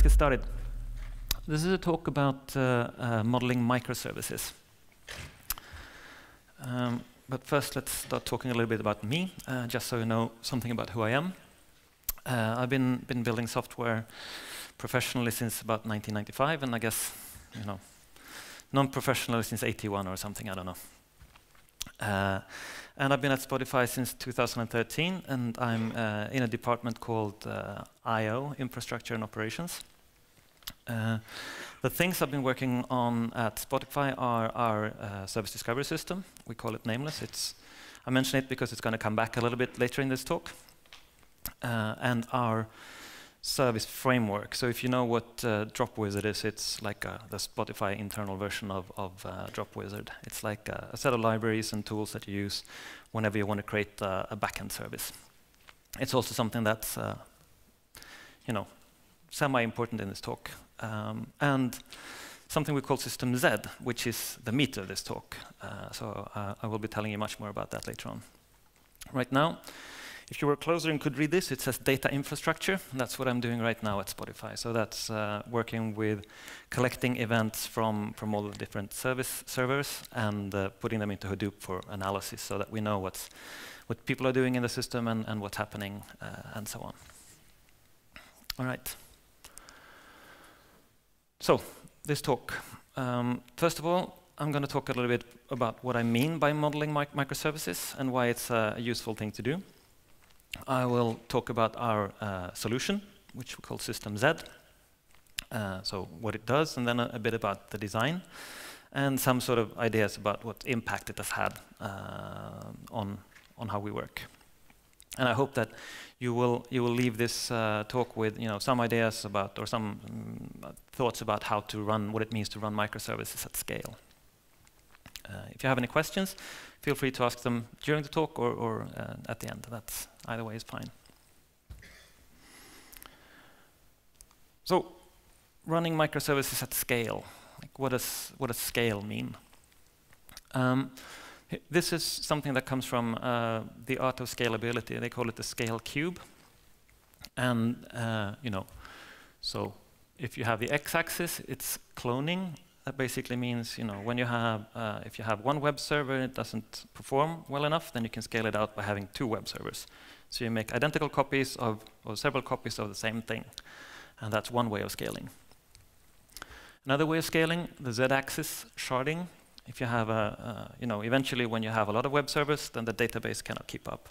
get started. This is a talk about modeling microservices. But first, let's start talking a little bit about me, just so you know something about who I am. I've been building software professionally since about 1995, and I guess, you know, non-professionally since 81 or something, I don't know. And I've been at Spotify since 2013, and I'm in a department called I/O, Infrastructure and Operations. The things I've been working on at Spotify are our service discovery system. We call it Nameless. I mention it because it's going to come back a little bit later in this talk. And our service framework. So if you know what Dropwizard is, it's like the Spotify internal version of Dropwizard. It's like a set of libraries and tools that you use whenever you want to create a backend service. It's also something that's you know, semi-important in this talk. And something we call System Z, which is the meat of this talk. So I will be telling you much more about that later on. Right now, if you were closer and could read this, it says data infrastructure. That's what I'm doing right now at Spotify. So that's working with collecting events from all the different servers and putting them into Hadoop for analysis so that we know what people are doing in the system and what's happening and so on. All right. So this talk. First of all, I'm going to talk a little bit about what I mean by modeling microservices and why it's a useful thing to do. I will talk about our solution, which we call System Z, so what it does, and then a bit about the design, and some sort of ideas about what impact it has had on how we work. And I hope that you will leave this talk with some ideas about or some thoughts about how to run, what it means to run microservices at scale. If you have any questions, feel free to ask them during the talk or at the end. That's either way is fine. So, running microservices at scale. Like what does scale mean? This is something that comes from the art of scalability. They call it the scale cube. And so if you have the x-axis, it's cloning. That basically means, when you have, if you have one web server and it doesn't perform well enough, then you can scale it out by having two web servers. So you make identical copies or several copies of the same thing. And that's one way of scaling. Another way of scaling, the z-axis, sharding. If you have eventually when you have a lot of web servers, then the database cannot keep up.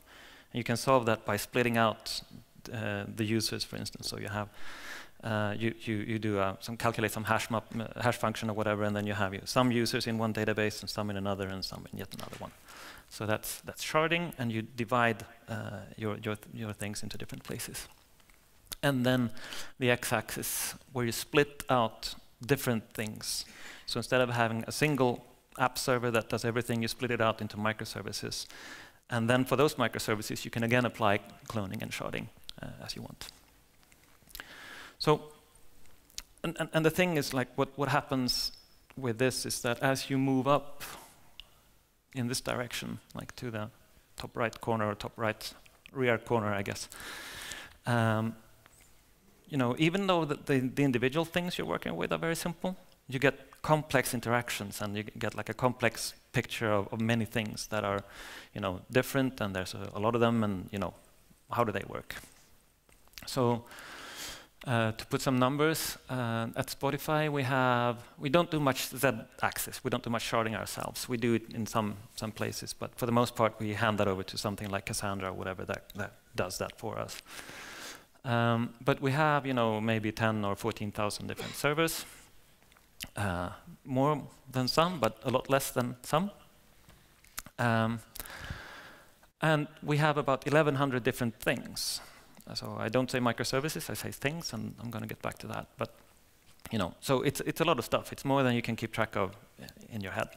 And you can solve that by splitting out the users, for instance. So you have you do calculate some hash function or whatever, and then you have some users in one database and some in another and some in yet another one. So that's sharding, and you divide your things into different places. And then the x-axis, where you split out different things. So instead of having a single app server that does everything, you split it out into microservices. And then for those microservices, you can again apply cloning and sharding as you want. So, and the thing is, like, what happens with this is that as you move up in this direction, like to the top right corner or top right rear corner, I guess, even though the individual things you're working with are very simple, you get complex interactions and you get like a complex picture of many things that are, different, and there's a lot of them, and how do they work? So. To put some numbers, at Spotify we don't do much z-axis. We don't do much sharding ourselves. We do it in some places, but for the most part we hand that over to something like Cassandra or whatever that does that for us. But we have maybe 10 or 14,000 different servers. More than some, but a lot less than some. And we have about 1,100 different things. So I don't say microservices, I say things, and I'm going to get back to that. But so it's a lot of stuff. It's more than you can keep track of in your head.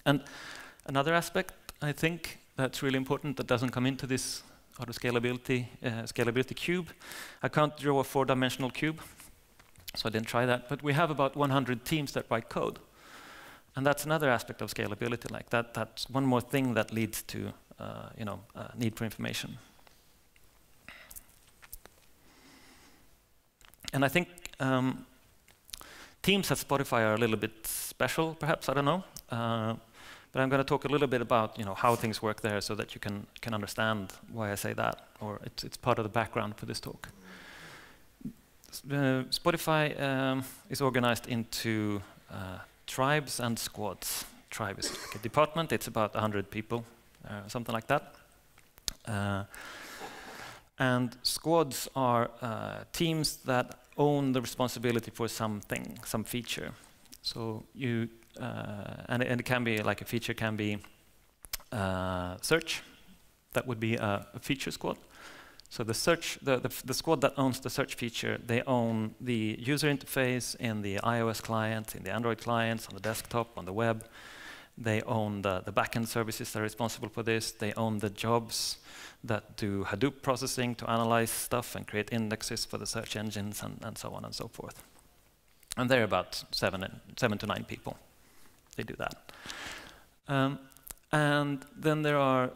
And another aspect, I think, that's really important that doesn't come into this auto scalability cube. I can't draw a 4-dimensional cube, so I didn't try that. But we have about 100 teams that write code, and that's another aspect of scalability. Like that's one more thing that leads to need for information. And I think Teams at Spotify are a little bit special, perhaps, I don't know. But I'm going to talk a little bit about how things work there so that you can understand why I say that, or it's part of the background for this talk. Spotify is organized into tribes and squads. Tribe is like a department, it's about 100 people, something like that. And squads are teams that own the responsibility for something, some feature. So and it can be like a feature can be search. That would be a feature squad. So the squad that owns the search feature, they own the user interface in the iOS client, in the Android clients, on the desktop, on the web. They own the backend services that are responsible for this. They own the jobs that do Hadoop processing to analyze stuff and create indexes for the search engines and so on and so forth. And they're about 7 to 9 people. They do that. And then there are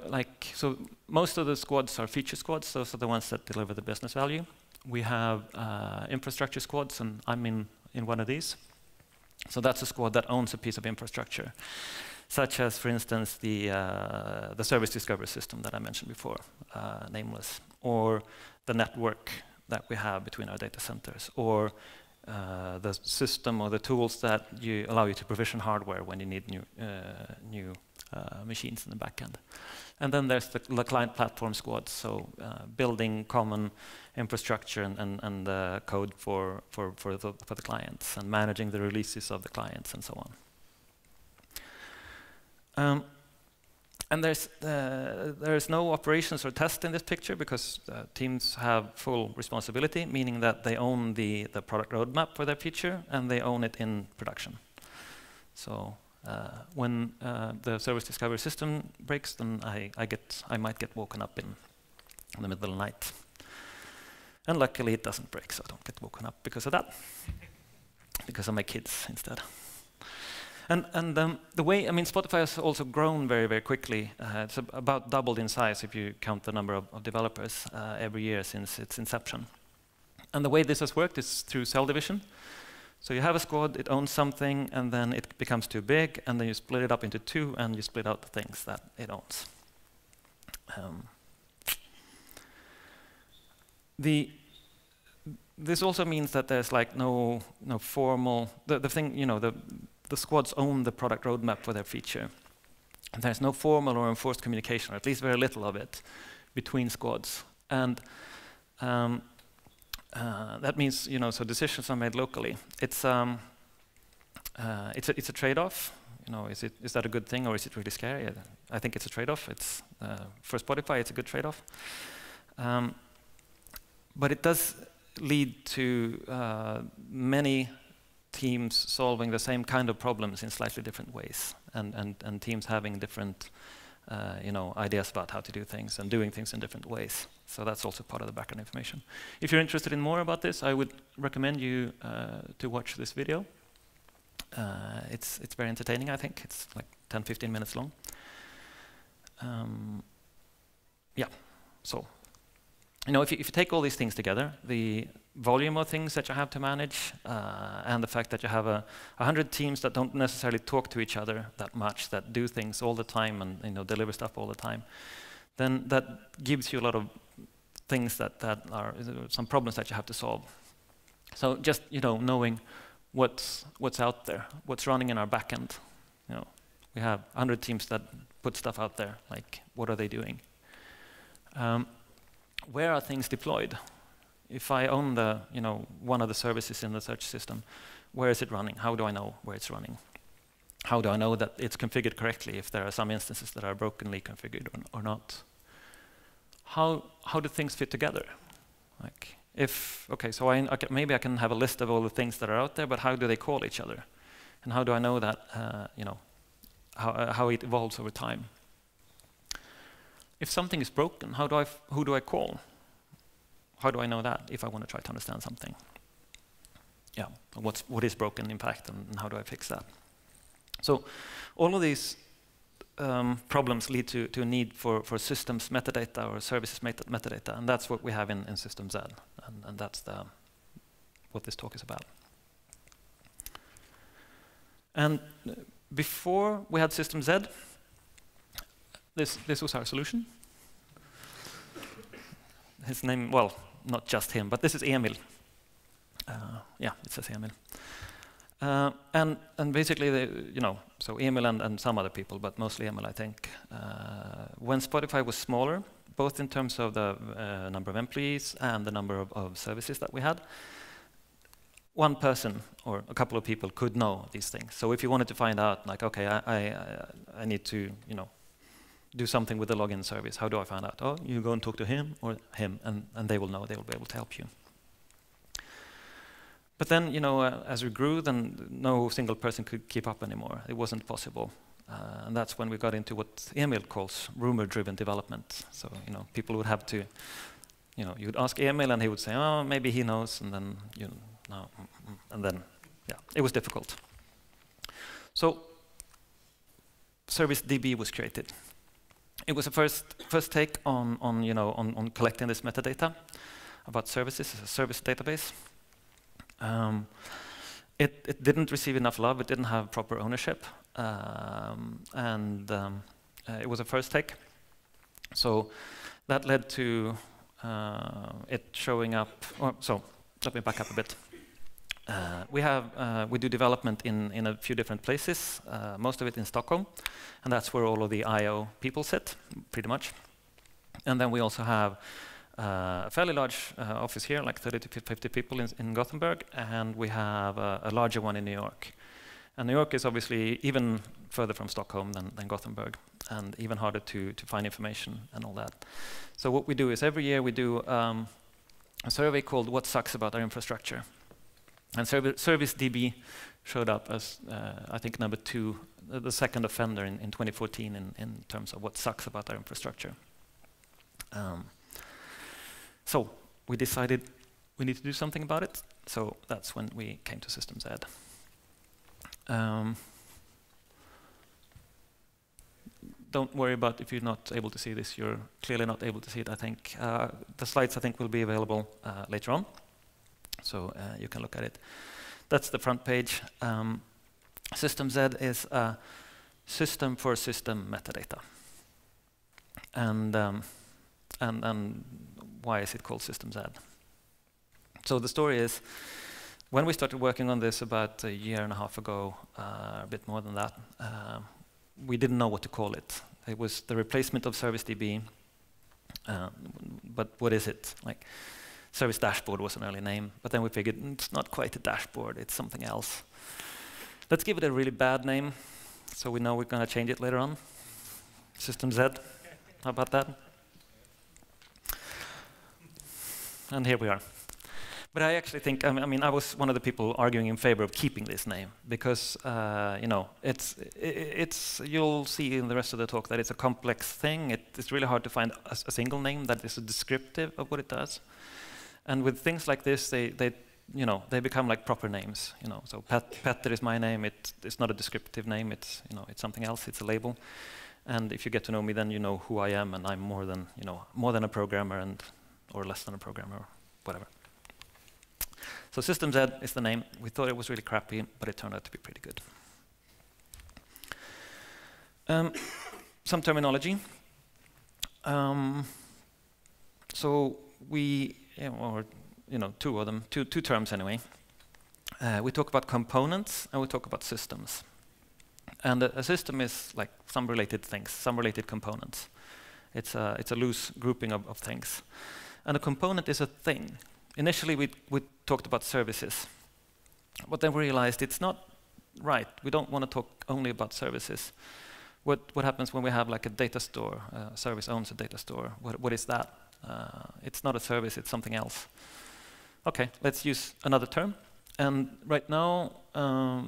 so most of the squads are feature squads. Those are the ones that deliver the business value. We have infrastructure squads, and I'm in one of these. So that's a squad that owns a piece of infrastructure, such as, for instance, the service discovery system that I mentioned before, nameless, or the network that we have between our data centers, or the system or the tools that allow you to provision hardware when you need new machines in the backend. And then there's the client platform squad, so building common infrastructure and code for the clients, and managing the releases of the clients and so on. And there is no operations or test in this picture because teams have full responsibility, meaning that they own the product roadmap for their feature and they own it in production. So when the service discovery system breaks, then I might get woken up in the middle of the night. And luckily it doesn't break, so I don't get woken up because of that, because of my kids instead. And the way, Spotify has also grown very, very quickly. It's about doubled in size if you count the number of developers every year since its inception. And the way this has worked is through cell division. So you have a squad, it owns something, and then it becomes too big, and then you split it up into 2, and you split out the things that it owns. This also means that there's no formal the squads own the product roadmap for their feature. And there's no formal or enforced communication, or at least very little of it, between squads. And that means, so decisions are made locally. It's a trade-off. Is that a good thing or is it really scary? I think it's a trade-off. It's for Spotify, it's a good trade-off. But it does lead to many teams solving the same kind of problems in slightly different ways, and teams having different ideas about how to do things and doing things in different ways. So that's also part of the background information. If you're interested in more about this, I would recommend you to watch this video. It's very entertaining, I think. It's like 10-15 minutes long. Yeah, so if you take all these things together, the volume of things that you have to manage, and the fact that you have 100 teams that don't necessarily talk to each other that much, that do things all the time and deliver stuff all the time, then that gives you a lot of things that are some problems that you have to solve. So just knowing what's out there, what's running in our backend. We have 100 teams that put stuff out there. Like, what are they doing? Where are things deployed? If I own one of the services in the search system, where is it running? How do I know where it's running? How do I know that it's configured correctly if there are some instances that are brokenly configured or not? How do things fit together? Like, so maybe I can have a list of all the things that are out there, but how do they call each other? And how do I know that how it evolves over time? If something is broken, who do I call? How do I know that if I want to try to understand something? Yeah, what is broken, in fact, and how do I fix that? So all of these problems lead to a need for systems metadata or services metadata, and that's what we have in System Z, and that's what this talk is about. And before we had System Z, this was our solution. His name, well, not just him, but this is Emil. Yeah, it says Emil. And basically, so Emil and some other people, but mostly Emil, I think. When Spotify was smaller, both in terms of the number of employees and the number of services that we had, one person or a couple of people could know these things. So if you wanted to find out, like, okay, I need to, do something with the login service. How do I find out? Oh, you go and talk to him or him, and they will know. They will be able to help you. But then, as we grew, then no single person could keep up anymore. It wasn't possible. And that's when we got into what Emil calls rumor-driven development. So, people would have to, you would ask Emil, and he would say, oh, maybe he knows, and then, no. And then, yeah, it was difficult. So, ServiceDB was created. It was a first take on collecting this metadata about services as a service database. It didn't receive enough love. It didn't have proper ownership, and it was a first take. So that led to it showing up. So let me back up a bit. We do development in a few different places, most of it in Stockholm, and that's where all of the I/O people sit, pretty much. And then we also have a fairly large office here, like 30 to 50 people in Gothenburg, and we have a larger one in New York. And New York is obviously even further from Stockholm than Gothenburg, and even harder to find information and all that. So what we do is every year we do a survey called What Sucks About Our Infrastructure. And ServiceDB showed up as, I think, number 2, the second offender in 2014 in terms of what sucks about our infrastructure. So we decided we need to do something about it. So that's when we came to System Z. Don't worry about if you're not able to see this. You're clearly not able to see it, I think. The slides, I think, will be available later on. So you can look at it. That's the front page. System Z is a system for system metadata. And why is it called System Z? So the story is, when we started working on this about a year and a half ago, a bit more than that, we didn't know what to call it. It was the replacement of ServiceDB, but what is it? Like, Service Dashboard was an early name, but then we figured it's not quite a dashboard, it's something else. Let's give it a really bad name, so we know we're going to change it later on. System Z, how about that? And here we are. But I actually think, I mean, I was one of the people arguing in favor of keeping this name, because, you'll see in the rest of the talk that it's a complex thing. It's really hard to find a single name that is descriptive of what it does. And with things like this, they become like proper names. So Petter is my name. It's not a descriptive name. It's something else. It's a label. And if you get to know me, then you know who I am, and I'm more than a programmer or less than a programmer, or whatever. So System Z is the name. We thought it was really crappy, but it turned out to be pretty good. Some terminology. So we. Two of them, two terms anyway. We talk about components and we talk about systems. And a system is like some related things, some related components. It's a loose grouping of things. And a component is a thing. Initially, we talked about services, but then we realized it's not right. We don't want to talk only about services. What happens when we have like a data store? A service owns a data store. What is that? It's not a service, it's something else. Okay, let's use another term. And right now,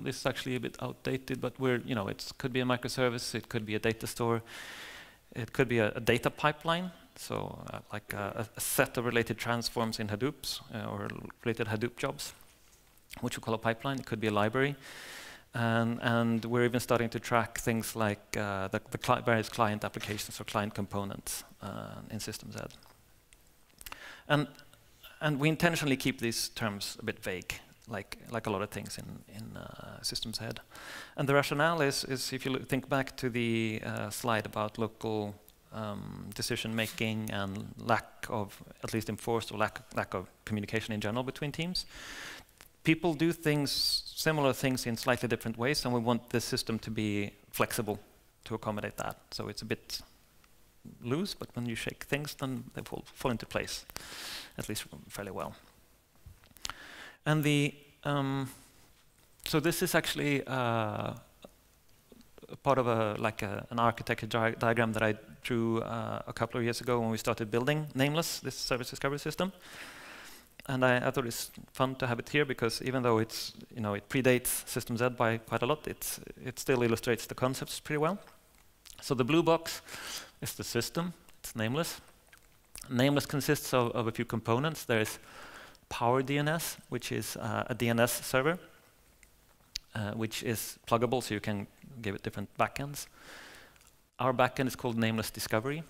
this is actually a bit outdated, but it could be a microservice, it could be a data store, it could be a data pipeline, so like a set of related transforms in Hadoops or related Hadoop jobs, which we call a pipeline. It could be a library. And we're even starting to track things like the various client applications or client components in System Z. And And we intentionally keep these terms a bit vague, like a lot of things in systems head. And the rationale is if you think back to the slide about local decision making and lack of, at least enforced, or lack of communication in general between teams. People do similar things in slightly different ways, and we want the system to be flexible to accommodate that. So it's a bit loose, but when you shake things, then they fall into place, at least fairly well. And so this is actually part of an architecture diagram that I drew a couple of years ago when we started building Nameless, this service discovery system. And I thought it's fun to have it here because even though it predates System Z by quite a lot, it still illustrates the concepts pretty well. So the blue box is the system. It's Nameless. Nameless consists of a few components. There is Power DNS, which is a DNS server, which is pluggable, so you can give it different backends. Our backend is called Nameless Discovery.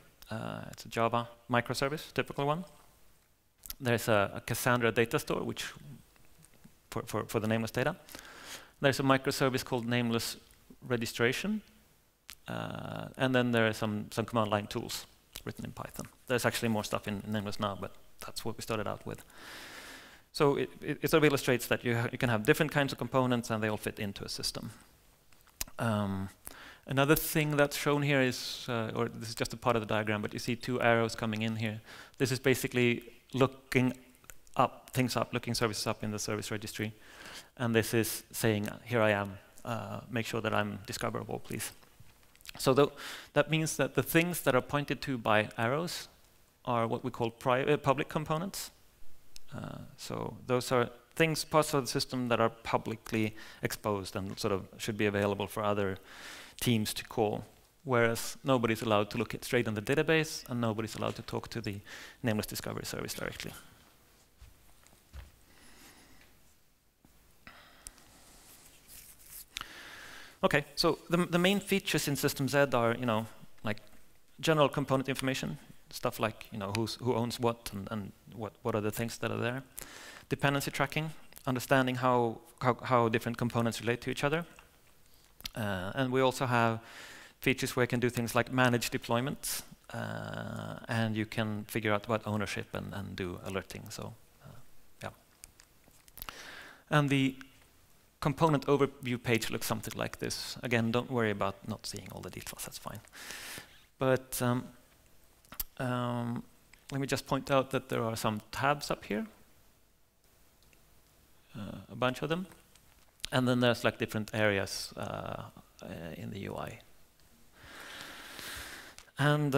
It's a Java microservice, typical one. There's a Cassandra data store, which for the nameless data. There's a microservice called Nameless Registration, and then there are some command line tools written in Python. There's actually more stuff in Nameless now, but that's what we started out with. So it sort of illustrates that you can have different kinds of components, and they all fit into a system. Another thing that's shown here is, or this is just a part of the diagram, but you see two arrows coming in here. This is basically looking services up in the service registry. And this is saying, here I am, make sure that I'm discoverable, please. So that means that the things that are pointed to by arrows are what we call public components. So those are parts of the system that are publicly exposed and sort of should be available for other teams to call, whereas nobody's allowed to look straight in the database, and nobody's allowed to talk to the Nameless Discovery service directly. Okay, so the main features in System Z are, like general component information, stuff like, who owns what and what are the things that are there. Dependency tracking, understanding how different components relate to each other. And we also have features where you can do things like manage deployments, and you can figure out about ownership and do alerting. So, yeah. And the component overview page looks something like this. Again, don't worry about not seeing all the details, that's fine. But let me just point out that there are some tabs up here, a bunch of them. And then there's like different areas in the UI. And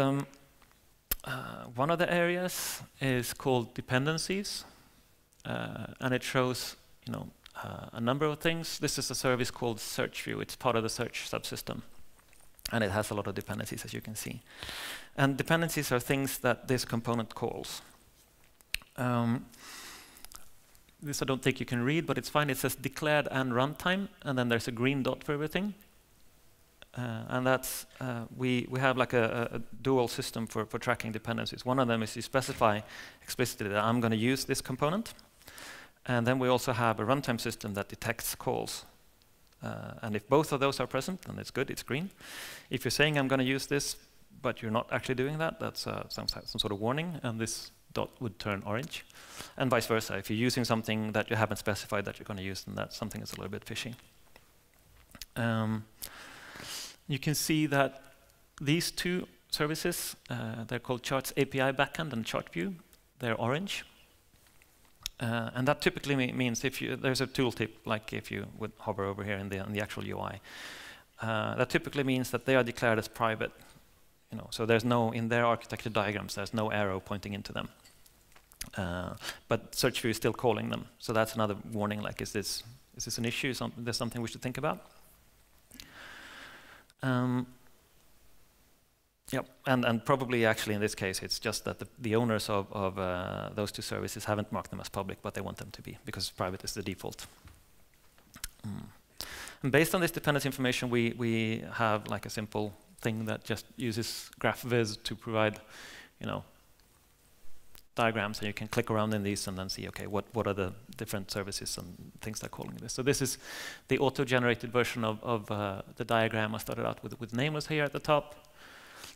one of the areas is called Dependencies, and it shows, a number of things. This is a service called Search View. It's part of the search subsystem, and it has a lot of dependencies, as you can see. And dependencies are things that this component calls. This I don't think you can read, but it's fine. It says declared and runtime, and then there's a green dot for everything. And that's we have like a dual system for tracking dependencies. One of them is you specify explicitly that I'm going to use this component, and then we also have a runtime system that detects calls. And if both of those are present, then it's good. It's green. If you're saying I'm going to use this, but you're not actually doing that, that's some sort of warning, and this dot would turn orange. And vice versa. If you're using something that you haven't specified that you're going to use, then that's something that's a little bit fishy. You can see that these two services, they're called Charts API Backend and Chart View. They're orange. And that typically means there's a tooltip, like if you would hover over here in the actual UI. That typically means that they are declared as private. So there's no, in their architecture diagrams, there's no arrow pointing into them. But Search View is still calling them. So that's another warning, like, is this an issue? Is there something we should think about? Yep, and probably actually in this case, it's just that the owners of those two services haven't marked them as public, but they want them to be, because private is the default. And based on this dependency information, we have like a simple thing that just uses GraphViz to provide, diagrams, and you can click around in these and then see, okay, what are the different services and things they're calling this. So this is the auto-generated version of the diagram. I started out with nameless here at the top.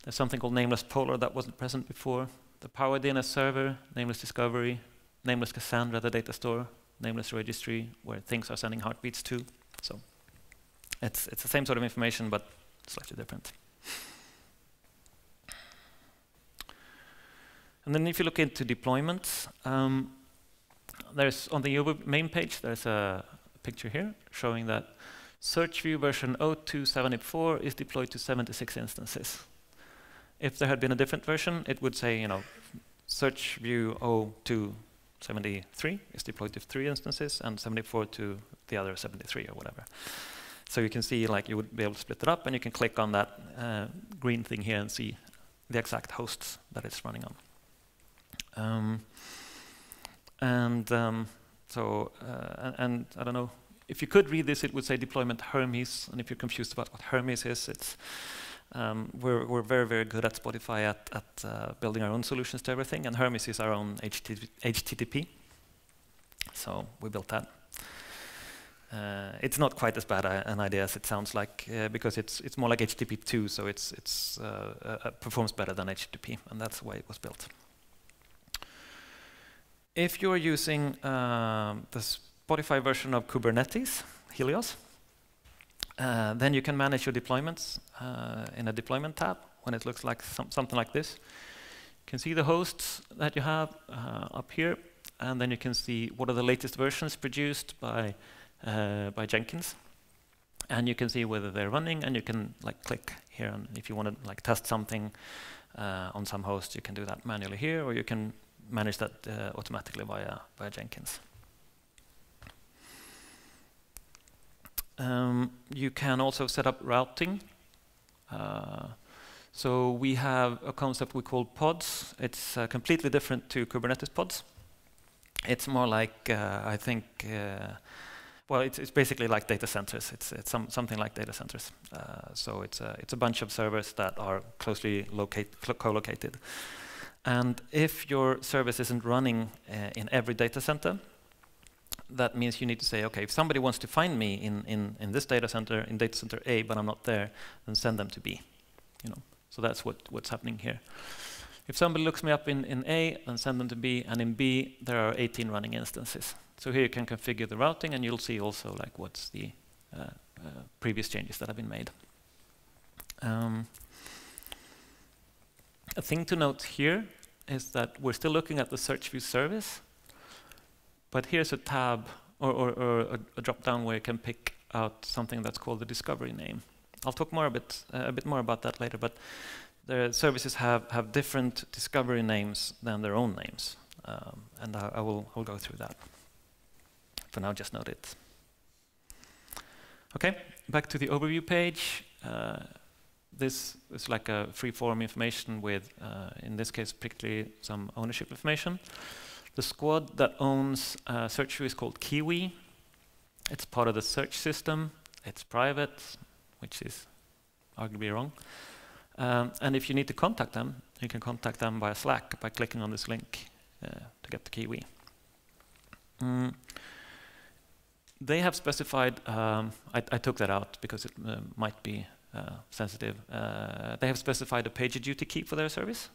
There's something called nameless Polar that wasn't present before. The Power DNS server, nameless Discovery, nameless Cassandra, the data store, nameless registry, where things are sending heartbeats to. So it's the same sort of information, but slightly different. And then if you look into deployments, there's on the main page, there's a picture here showing that search view version 0274 is deployed to 76 instances. If there had been a different version, it would say, search view 0273 is deployed to 3 instances and 74 to the other 73 or whatever. So you can see, like, you would be able to split it up, and you can click on that green thing here and see the exact hosts that it's running on. And I don't know, if you could read this, it would say deployment Hermes, and if you're confused about what Hermes is, it's we're very, very good at Spotify at building our own solutions to everything, and Hermes is our own HTTP. So we built that. It's not quite as bad an idea as it sounds like, because it's more like HTTP2, so it performs better than HTTP, and that's the way it was built. If you're using the Spotify version of Kubernetes, Helios, then you can manage your deployments in a deployment tab when it looks like something like this. You can see the hosts that you have up here, and then you can see what are the latest versions produced by Jenkins, and you can see whether they're running, and you can click here, and if you want to test something on some host, you can do that manually here, or you can manage that automatically via Jenkins. You can also set up routing. So we have a concept we call pods. It's completely different to Kubernetes pods. It's more like, I think, well, it's basically like data centers. It's something like data centers. So it's a bunch of servers that are closely co-located. And if your service isn't running in every data center, that means you need to say, okay, if somebody wants to find me in this data center, in data center A, but I'm not there, then send them to B. So that's what's happening here. If somebody looks me up in A, then send them to B, and in B there are 18 running instances. So here you can configure the routing, and you'll see also what's the previous changes that have been made. A thing to note here is that we're still looking at the search view service, but here's a tab or a drop-down where you can pick out something that's called the discovery name. I'll talk a bit more about that later, but the services have different discovery names than their own names, and I'll go through that. For now, just note it. Okay, back to the overview page. This is like a free-form information with, in this case, particularly some ownership information. The squad that owns search view is called Kiwi. It's part of the search system. It's private, which is arguably wrong. And if you need to contact them, you can contact them via Slack by clicking on this link to get the Kiwi. They have specified, I took that out because it might be sensitive. They have specified a PagerDuty key for their service.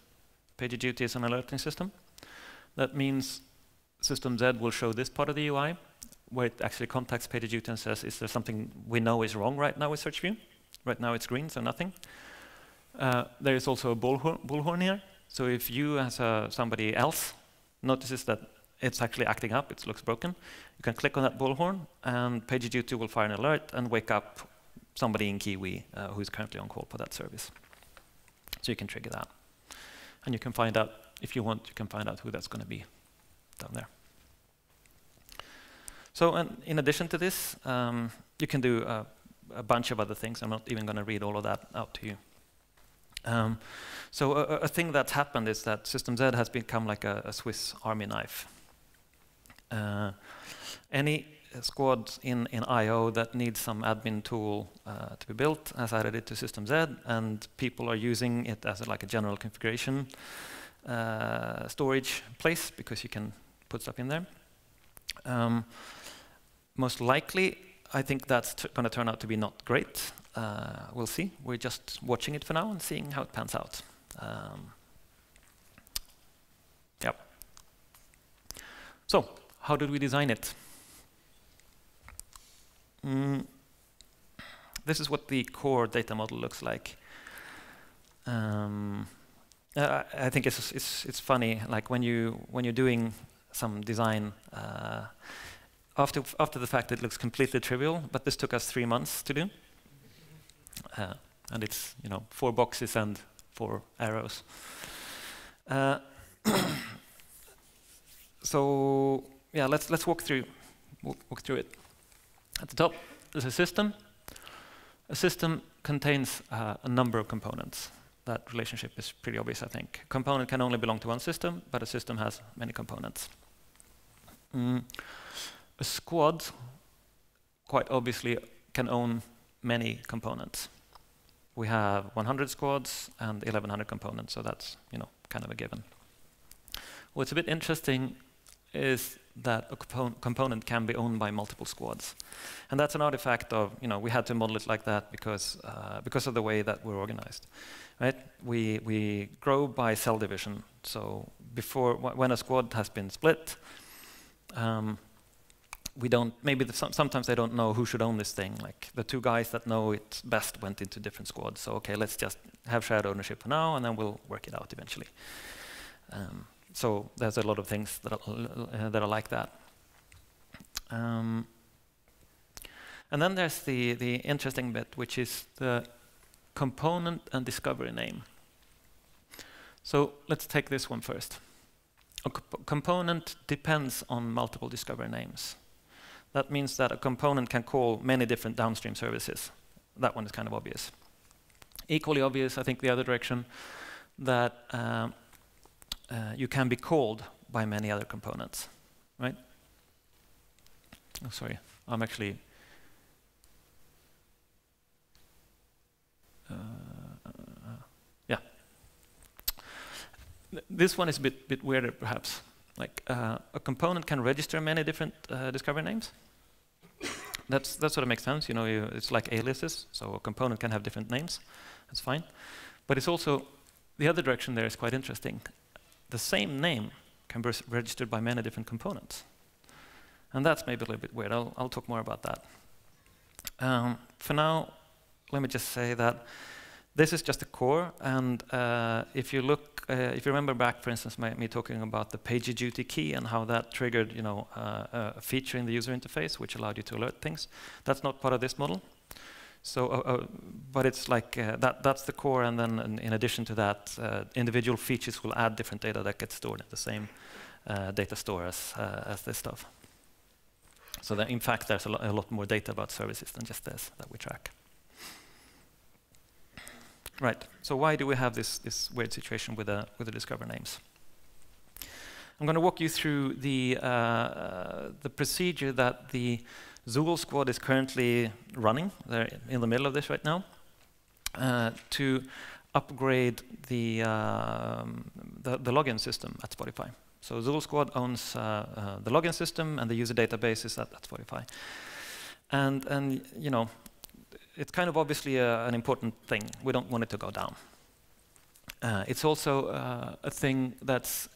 PagerDuty is an alerting system. That means System Z will show this part of the UI, where it actually contacts PagerDuty and says, is there something we know is wrong right now with search view? Right now it's green, so nothing. There is also a bullhorn here. So if you, as somebody else, notices that it's actually acting up, it looks broken, you can click on that bullhorn, and PagerDuty will fire an alert and wake up somebody in Kiwi who is currently on call for that service. So you can trigger that. And you can find out, if you want, you can find out who that's going to be down there. So in addition to this, you can do a bunch of other things. I'm not even going to read all of that out to you. So a thing that's happened is that System Z has become like a Swiss Army knife. Any squad in I/O that needs some admin tool to be built has added it to System Z, and people are using it as like a general configuration. storage place because you can put stuff in there. Most likely, I think that's going to turn out to be not great. We'll see. We're just watching it for now and seeing how it pans out. Yep. So, how did we design it? This is what the core data model looks like. I think it's funny, like when you're doing some design after the fact, it looks completely trivial, but this took us 3 months to do, and it's 4 boxes and 4 arrows. So yeah, let's walk through it. At the top, there's a system. A system contains a number of components. That relationship is pretty obvious, I think. A component can only belong to one system, but a system has many components. A squad, quite obviously, can own many components. We have 100 squads and 1,100 components, so that's kind of a given. What's a bit interesting is that a component can be owned by multiple squads, and that's an artifact of we had to model it like that because of the way that we're organized, right? We grow by cell division. So when a squad has been split, we don't. Sometimes they don't know who should own this thing. Like the 2 guys that know it best went into different squads. So okay, let's just have shared ownership for now, and then we'll work it out eventually. So there's a lot of things that are like that. And then there's the interesting bit, which is the component and discovery name. So let's take this one first. A component depends on multiple discovery names. That means that a component can call many different downstream services. That one is kind of obvious. Equally obvious, I think, the other direction, that you can be called by many other components, right? Oh, sorry, I'm actually. Yeah. This one is a bit weirder, perhaps. Like a component can register many different discovery names. That sort of makes sense. It's like aliases, so a component can have different names. That's fine. But it's also the other direction there is quite interesting. The same name can be registered by many different components. And that's maybe a little bit weird. I'll talk more about that. For now, let me just say that this is just a core. And if you remember back, for instance, me talking about the PagerDuty key and how that triggered a feature in the user interface which allowed you to alert things, that's not part of this model. So, but it's like that's the core, and then in addition to that, individual features will add different data that gets stored in the same data store as this stuff. So that in fact, there's a lot more data about services than just this that we track. Right. So why do we have this weird situation with the discover names? I'm going to walk you through the procedure that the Zool squad is currently running. They're in the middle of this right now to upgrade the login system at Spotify. So Zool squad owns the login system and the user database is at Spotify. And it's kind of obviously an important thing. We don't want it to go down. It's also a thing that's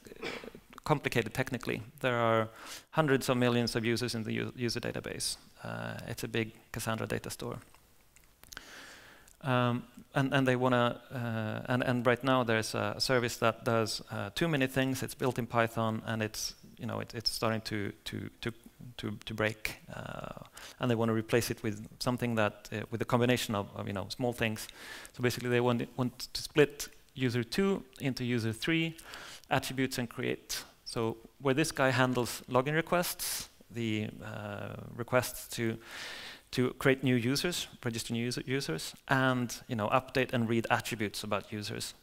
complicated technically. There are hundreds of millions of users in the user database. It's a big Cassandra data store. And they want to, and right now there's a service that does too many things. It's built in Python, and it's starting to break. And they want to replace it with something that with a combination of small things. So basically, they want to split user 2 into user 3 attributes and create. So where this guy handles login requests, the requests to create new users, register new users, and update and read attributes about users.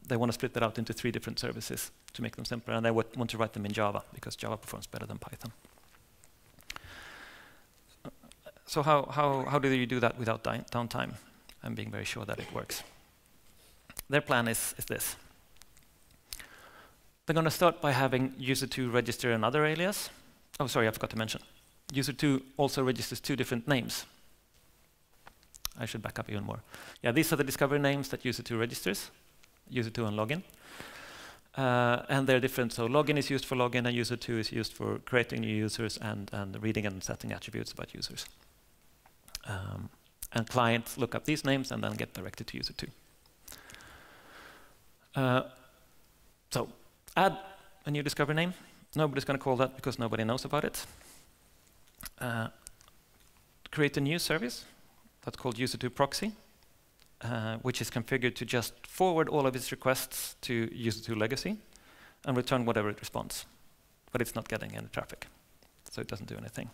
They want to split that out into 3 different services to make them simpler, and they want to write them in Java because Java performs better than Python. So how do you do that without downtime and being very sure that it works? Their plan is this. they're going to start by having user2 register another alias. Oh, sorry, I forgot to mention. User2 also registers 2 different names. I should back up even more. Yeah, these are the discovery names that user2 registers, user2 and login. And they're different. So login is used for login, and user2 is used for creating new users and reading and setting attributes about users. And clients look up these names and then get directed to user2. So add a new discovery name. Nobody's going to call that because nobody knows about it. Create a new service that's called user2 proxy, which is configured to just forward all of its requests to user2 legacy and return whatever it responds. But it's not getting any traffic, so it doesn't do anything.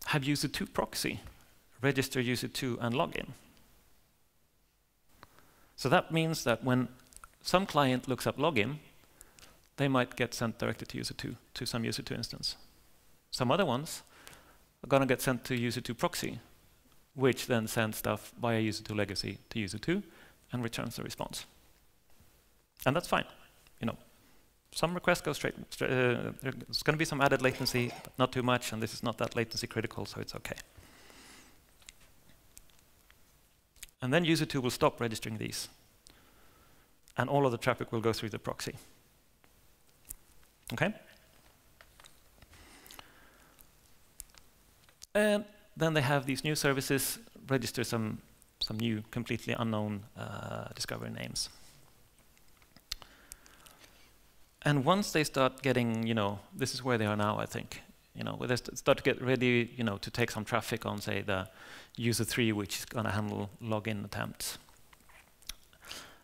Have user2 proxy register user2 and login. So that means that when some client looks up login, they might get sent directly to user2, to some user2 instance. Some other ones are going to get sent to user2 proxy, which then sends stuff via user2 legacy to user2 and returns the response. And that's fine. You know, some requests go straight. There's going to be some added latency, but not too much, and this is not that latency critical, so it's okay. And then user2 will stop registering these, and all of the traffic will go through the proxy. Okay? And then they have these new services register some new, completely unknown discovery names. And once they start getting, you know, this is where they are now, I think. You know, where they start to get ready, you know, to take some traffic on, say, the user3, which is going to handle login attempts.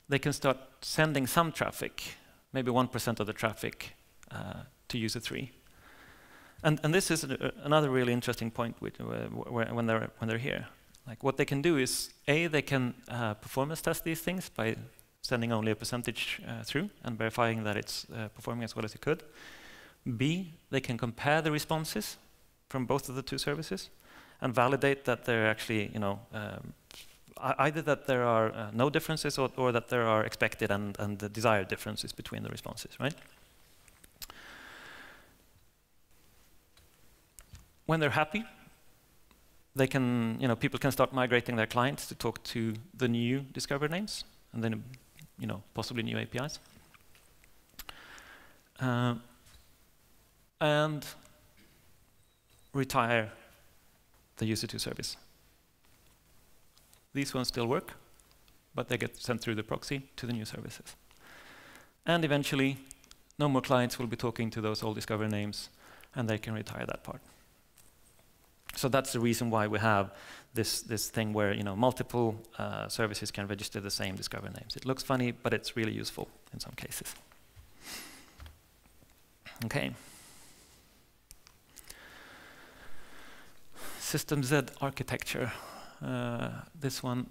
They can start sending some traffic, maybe 1% of the traffic, to user3. And this is another really interesting point when they're here. Like, what they can do is, A, they can performance test these things by sending only a percentage through and verifying that it's performing as well as it could. B, they can compare the responses from both of the two services and validate that they're actually, you know, either that there are no differences or that there are expected and the desired differences between the responses, right? When they're happy, they can, you know, people can start migrating their clients to talk to the new discovery names, and then, you know, possibly new APIs. And retire the user2 service. These ones still work, but they get sent through the proxy to the new services. And eventually, no more clients will be talking to those old discovery names, and they can retire that part. So that's the reason why we have this thing where, you know, multiple services can register the same discovery names. It looks funny, but it's really useful in some cases. Okay. System Z architecture. This one,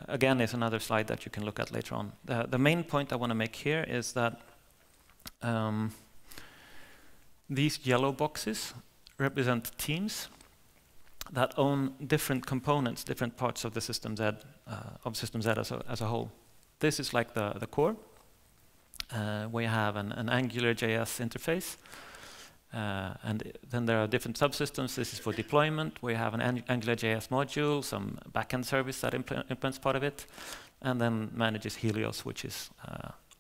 again, is another slide that you can look at later on. The main point I want to make here is that these yellow boxes represent teams that own different components, different parts of the System Z, as a whole. This is like the core, where you have an AngularJS interface, and then there are different subsystems. This is for deployment, where you have an AngularJS module, some backend service that implements part of it, and then manages Helios, which is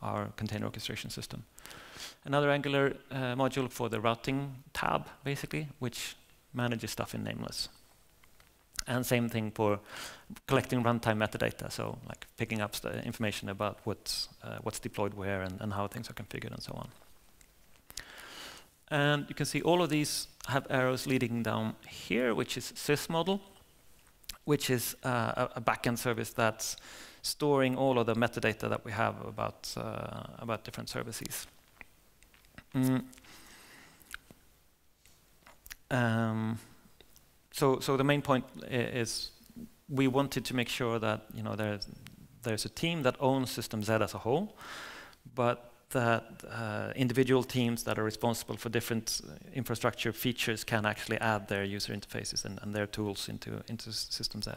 our container orchestration system. Another Angular module for the routing tab, basically, which manages stuff in Nameless. And same thing for collecting runtime metadata, so like picking up information about what's deployed where and how things are configured and so on. And you can see all of these have arrows leading down here, which is sysmodel, which is a backend service that's storing all of the metadata that we have about different services. So the main point is we wanted to make sure that, you know, there's a team that owns System Z as a whole, but that individual teams that are responsible for different infrastructure features can actually add their user interfaces and their tools into System Z.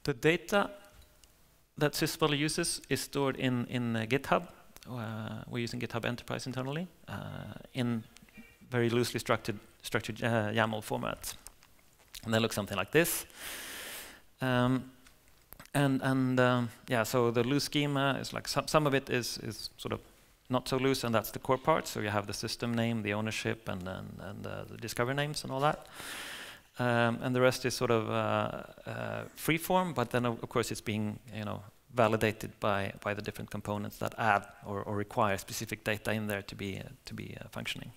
The data that Sysvol uses is stored in GitHub. We're using GitHub Enterprise internally in very loosely structured YAML formats, and they look something like this. Yeah, so the loose schema is like some of it is sort of not so loose, and that's the core part. So you have the system name, the ownership, and the discover names and all that. And the rest is sort of free form, but then of course it's being validated by the different components that add or require specific data in there to be functioning.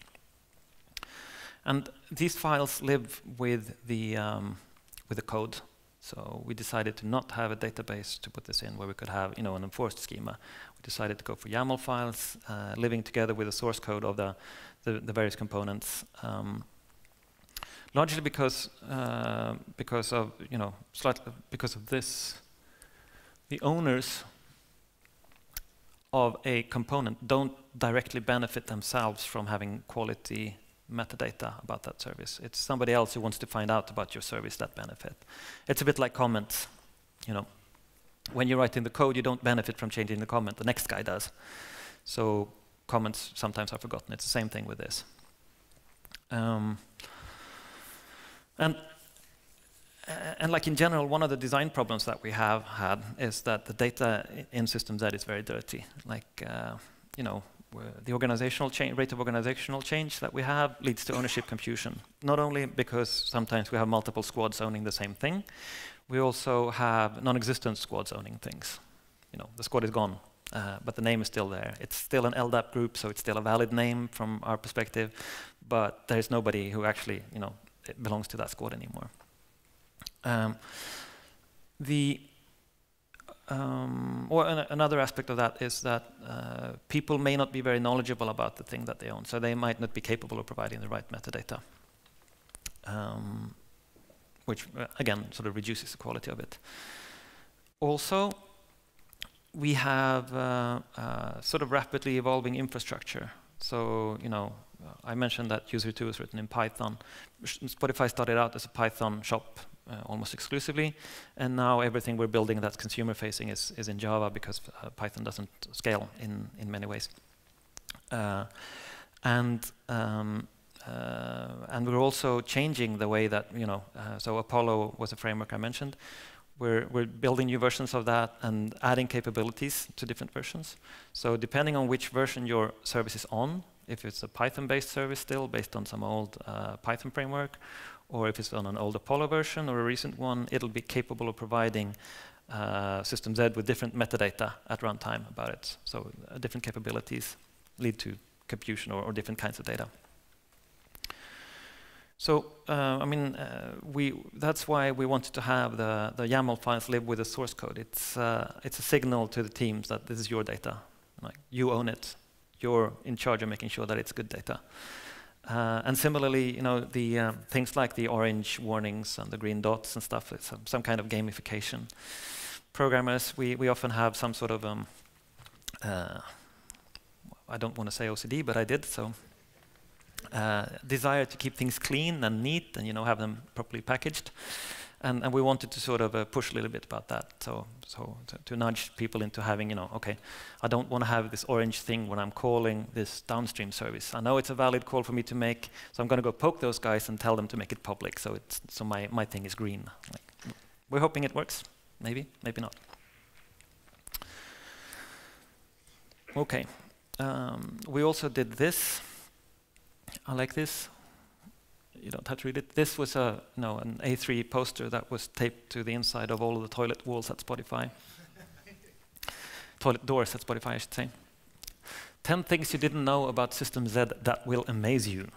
And these files live with the code. So we decided to not have a database to put this in where we could have an enforced schema. We decided to go for YAML files, living together with the source code of the various components. Largely because of this, the owners of a component don't directly benefit themselves from having quality metadata about that service. It's somebody else who wants to find out about your service that benefit. It's a bit like comments. When you're writing the code, you don't benefit from changing the comment. The next guy does. So comments sometimes are forgotten. It's the same thing with this. And like in general, one of the design problems that we have had is that the data in System Z is very dirty. Like, the organizational rate of organizational change that we have leads to ownership confusion. Not only because sometimes we have multiple squads owning the same thing, we also have non-existent squads owning things. The squad is gone, but the name is still there. It's still an LDAP group, so it's still a valid name from our perspective, but there's nobody who actually, it belongs to that squad anymore. Another aspect of that is that people may not be very knowledgeable about the thing that they own, so they might not be capable of providing the right metadata, which again sort of reduces the quality of it. Also, we have sort of rapidly evolving infrastructure. So I mentioned that user 2 is written in Python. Spotify started out as a Python shop almost exclusively, and now everything we're building that's consumer-facing is in Java because Python doesn't scale in many ways. And we're also changing the way that so Apollo was a framework I mentioned. We're building new versions of that and adding capabilities to different versions. So depending on which version your service is on, if it's a Python-based service still based on some old Python framework, or if it's on an old Apollo version or a recent one, it'll be capable of providing System Z with different metadata at runtime about it. So different capabilities lead to confusion or different kinds of data. So that's why we wanted to have the YAML files live with the source code. It's a signal to the teams that this is your data. Like, you own it. You're in charge of making sure that it's good data. And similarly, the things like the orange warnings and the green dots and stuff, it's some kind of gamification. Programmers, we often have some sort of, I don't want to say OCD, but I did, so desire to keep things clean and neat and have them properly packaged. And we wanted to sort of push a little bit about that, so to nudge people into having, okay, I don't want to have this orange thing when I'm calling this downstream service. I know it's a valid call for me to make, so I'm going to go poke those guys and tell them to make it public. So my thing is green. Like, we're hoping it works. Maybe, maybe not. Okay, we also did this. I like this. You don't have to read it. This was an A3 poster that was taped to the inside of all of the toilet walls at Spotify. Toilet doors at Spotify, I should say. 10 things you didn't know about System Z that will amaze you.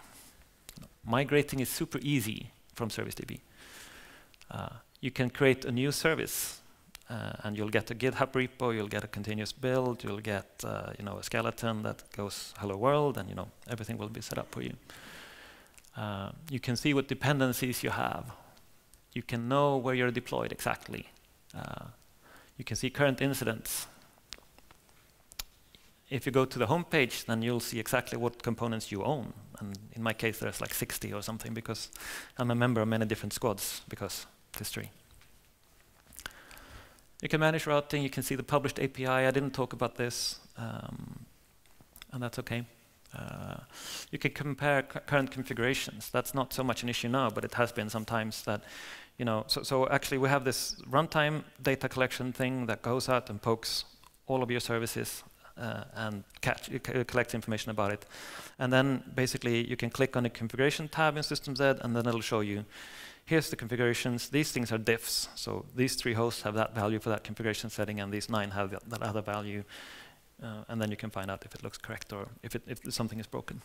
Migrating is super easy from ServiceDB. You can create a new service, and you'll get a GitHub repo, you'll get a continuous build, you'll get a skeleton that goes hello world, and everything will be set up for you. You can see what dependencies you have. You can know where you're deployed exactly. You can see current incidents. If you go to the home page, then you'll see exactly what components you own. And in my case, there's like 60 or something because I'm a member of many different squads because history. You can manage routing, you can see the published API. I didn't talk about this, and that's okay. You can compare current configurations. That's not so much an issue now, but it has been sometimes that, you know, so actually we have this runtime data collection thing that goes out and pokes all of your services and collects information about it. And then basically you can click on the configuration tab in SystemZ, and then it'll show you, here's the configurations. These things are diffs. So these 3 hosts have that value for that configuration setting, and these 9 have that other value. And then you can find out if it looks correct or if something is broken.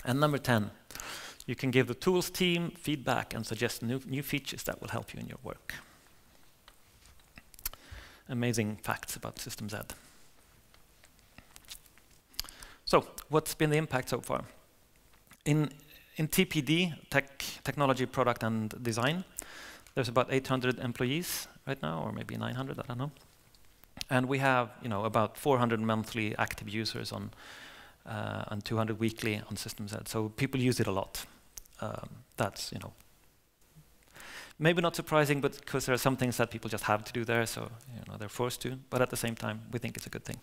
And number 10, you can give the tools team feedback and suggest new features that will help you in your work. Amazing facts about SystemZ. So, what's been the impact so far? In TPD, technology, product, and design, there's about 800 employees right now, or maybe 900, I don't know. And we have, you know, about 400 monthly active users on, and 200 weekly on SystemZ. So people use it a lot. That's, you know, maybe not surprising, but because there are some things that people just have to do there, so you know they're forced to. But at the same time, we think it's a good thing.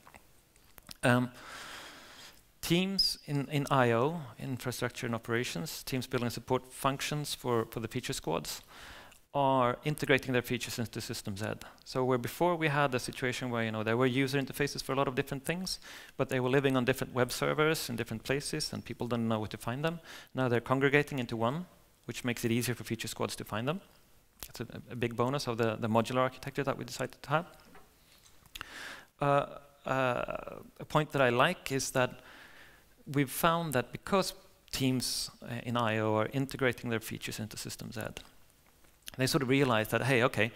Teams in I/O, infrastructure and operations, teams building support functions for the feature squads, are integrating their features into SystemZ. So where before we had a situation where, you know, there were user interfaces for a lot of different things, but they were living on different web servers in different places, and people didn't know where to find them. Now they're congregating into one, which makes it easier for feature squads to find them. It's a big bonus of the modular architecture that we decided to have. A point that I like is that we've found that because teams in I/O are integrating their features into SystemZ, they sort of realize that, hey, okay,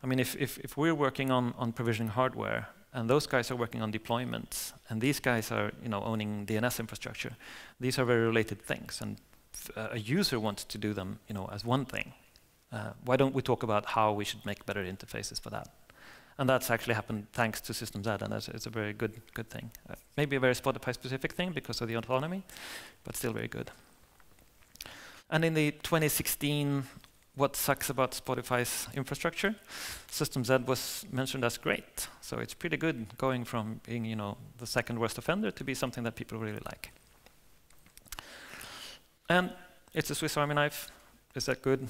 I mean, if we're working on provisioning hardware, and those guys are working on deployments, and these guys are, you know, owning DNS infrastructure, these are very related things, and a user wants to do them, you know, as one thing. Why don't we talk about how we should make better interfaces for that? And that's actually happened thanks to SystemZ, and it's a very good thing. Maybe a very Spotify-specific thing because of the autonomy, but still very good. And in the 2016 What Sucks About Spotify's Infrastructure, SystemZ was mentioned as great. So it's pretty good going from being, you know, the second worst offender to be something that people really like. And it's a Swiss Army knife. Is that good?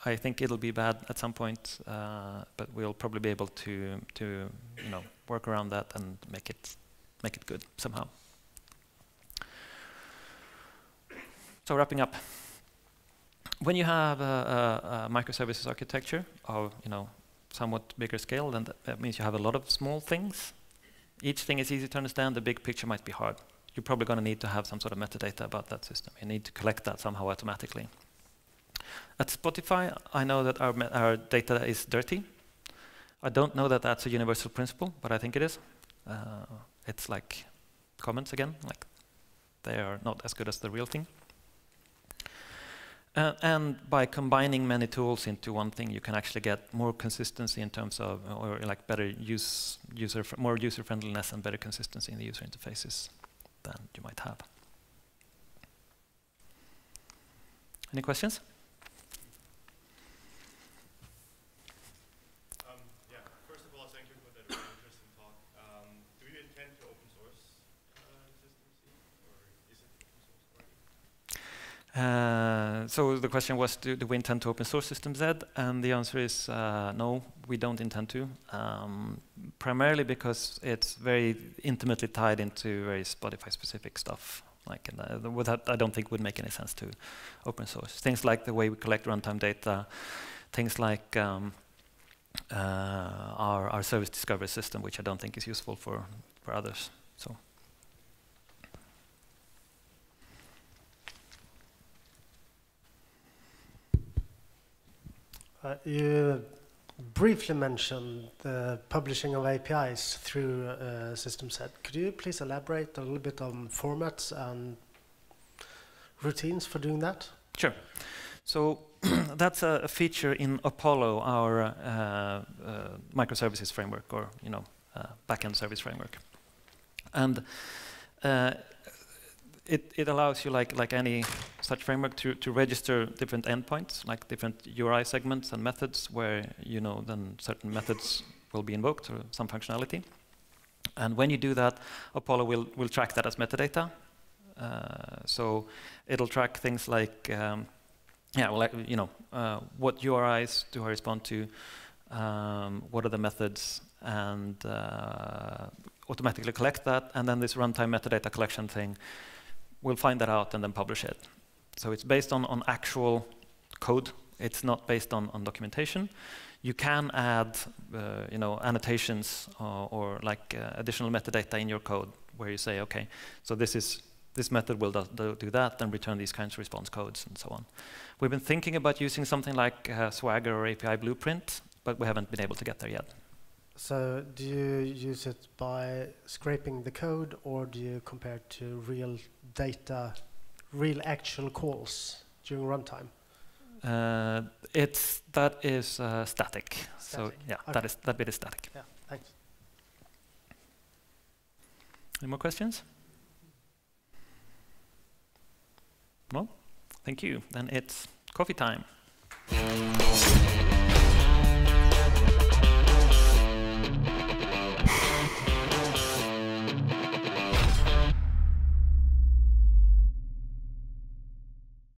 I think it'll be bad at some point, but we'll probably be able to you know, work around that and make it good somehow. So wrapping up. When you have a microservices architecture of, you know, somewhat bigger scale, then that means you have a lot of small things. Each thing is easy to understand. The big picture might be hard. You're probably going to need to have some sort of metadata about that system. You need to collect that somehow automatically. At Spotify, I know that our data is dirty. I don't know that that's a universal principle, but I think it is. It's like comments again, like they are not as good as the real thing. And by combining many tools into one thing, you can actually get more consistency in terms of, or like better more user friendliness and better consistency in the user interfaces than you might have. Any questions? Yeah. First of all, thank you for that very interesting talk. Do you intend to open source SystemZ, or is it open source already? So the question was, do we intend to open source SystemZ? And the answer is no, we don't intend to. Primarily because it's very intimately tied into very Spotify-specific stuff. Like, that I don't think would make any sense to open source. Things like the way we collect runtime data, things like our service discovery system, which I don't think is useful for others. So. You briefly mentioned the publishing of APIs through SystemZ. Could you please elaborate a little bit on formats and routines for doing that? Sure. So that's a feature in Apollo, our microservices framework, or backend service framework. And it allows you, like any such framework, to register different endpoints, like different URI segments and methods, where then certain methods will be invoked or some functionality. And when you do that, Apollo will track that as metadata. So it'll track things like, what URIs do I respond to, what are the methods, and automatically collect that. And then this runtime metadata collection thing will find that out and then publish it. So it's based on actual code. It's not based on documentation. You can add, annotations or like additional metadata in your code, where you say, okay, so this method will do that and return these kinds of response codes and so on. We've been thinking about using something like Swagger or API Blueprint, but we haven't been able to get there yet. So do you use it by scraping the code, or do you compare it to real data, real actual calls during runtime? That is static. So yeah, okay. that bit is static. Yeah, thanks. Any more questions? No? Thank you. Then it's coffee time.